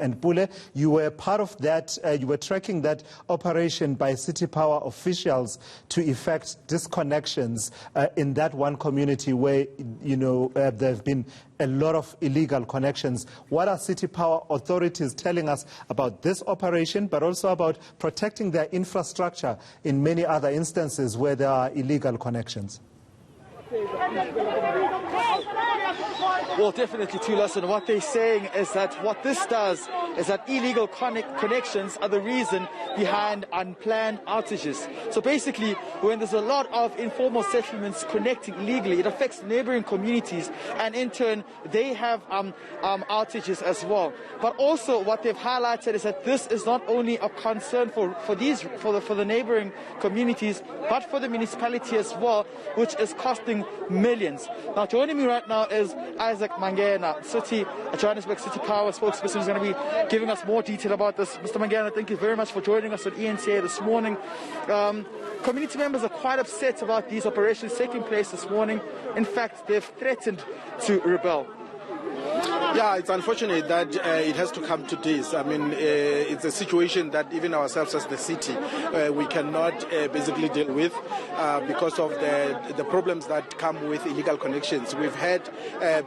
And Pule, you were part of that, you were tracking that operation by City Power officials to effect disconnections in that one community where, there have been a lot of illegal connections. What are City Power authorities telling us about this operation, but also about protecting their infrastructure in many other instances where there are illegal connections? Well, definitely, Tulas, and what they're saying is that what this does is that illegal connections are the reason behind unplanned outages. So basically, when there's a lot of informal settlements connecting illegally, it affects neighboring communities, and in turn, they have outages as well. But also, what they've highlighted is that this is not only a concern for the neighboring communities, but for the municipality as well, which is costing millions. Now, joining me right now is Isaac Mangena, Johannesburg City Power spokesperson, who's going to be giving us more detail about this. Mr. Mangena, thank you very much for joining us on ENCA this morning. Community members are quite upset about these operations taking place this morning. In fact, they've threatened to rebel. Yeah, it's unfortunate that it has to come to this. I mean, it's a situation that even ourselves as the city, we cannot basically deal with because of the problems that come with illegal connections. We've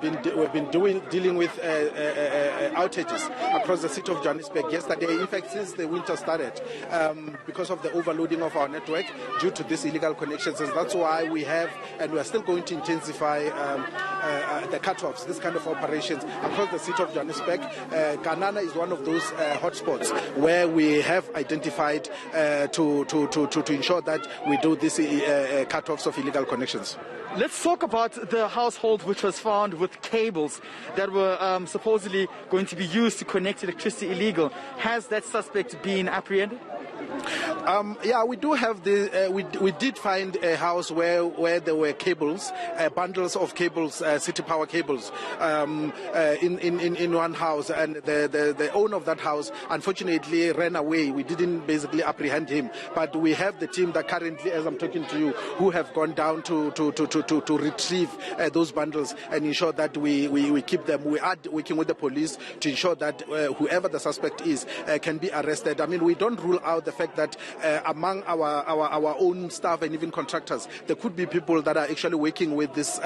been dealing with outages across the city of Johannesburg yesterday. In fact, since the winter started, because of the overloading of our network due to these illegal connections, and that's why we have and we are still going to intensify the cut-offs, this kind of operations across the city of Johannesburg. Kanana is one of those hotspots where we have identified to ensure that we do these cut-offs of illegal connections. Let's talk about the household which was found with cables that were supposedly going to be used to connect electricity illegal. Has that suspect been apprehended? Yeah, we do have we did find a house where there were cables, bundles of cables, City Power cables, in one house, and the owner of that house unfortunately ran away. We didn't basically apprehend him, but we have the team that currently, as I'm talking to you, who have gone down to retrieve those bundles and ensure that we keep them. We are working with the police to ensure that whoever the suspect is can be arrested. I mean, we don't rule out the fact that among our own staff and even contractors, there could be people that are actually working with these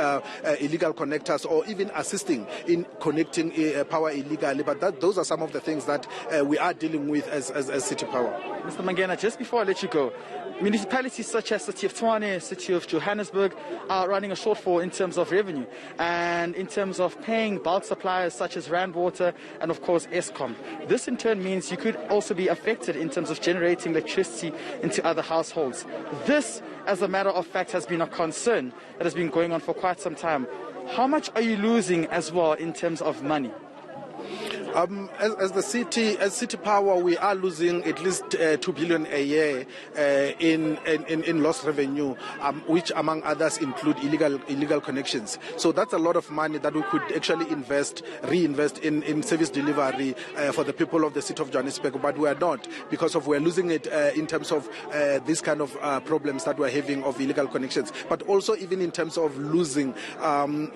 illegal connectors or even assisting in connecting power illegally. But those are some of the things that we are dealing with as City Power. Mr. Mangena, just before I let you go, municipalities such as City of Tshwane, City of Johannesburg are running a shortfall in terms of revenue and in terms of paying bulk suppliers such as Rand Water and of course Eskom. This in turn means you could also be affected in terms of generating electricity into other households. This, as a matter of fact, has been a concern that has been going on for quite some time. How much are you losing as well in terms of money? As City Power, we are losing at least 2 billion a year in lost revenue, which among others include illegal connections. So that's a lot of money that we could actually reinvest in service delivery for the people of the city of Johannesburg, but we are not, because we're losing it in terms of these kind of problems that we're having of illegal connections, but also even in terms of losing,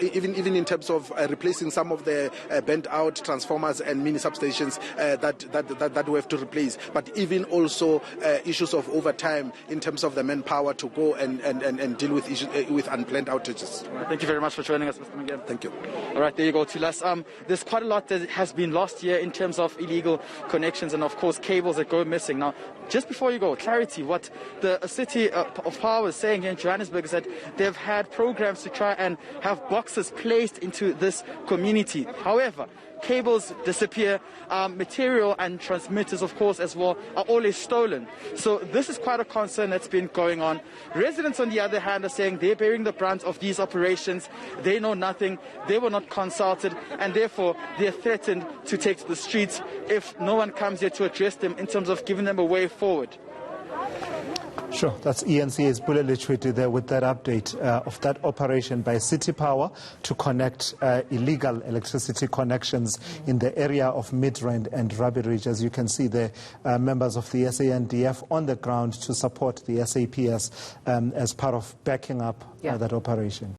even in terms of replacing some of the bent out transformers and mini substations that we have to replace, but even also issues of overtime in terms of the manpower to go and deal with issues with unplanned outages. Right, thank you very much for joining us, Mr. Mangena. Thank you. All right, there you go, Tulas. There's quite a lot that has been lost here in terms of illegal connections and of course cables that go missing. Now, just before you go, clarity, what the City of Power is saying here in Johannesburg is that they've had programs to try and have boxes placed into this community. However, cables disappear, material and transmitters, of course, as well, are always stolen. So this is quite a concern that's been going on. Residents, on the other hand, are saying they're bearing the brunt of these operations. They know nothing. They were not consulted, and therefore they're threatened to take to the streets if no one comes here to address them in terms of giving them a way forward. Sure, that's ENCA's Pule Litchwiti there with that update of that operation by City Power to connect illegal electricity connections in the area of Midrand and Rabie Ridge. As you can see, the members of the SANDF on the ground to support the SAPS as part of backing up that operation.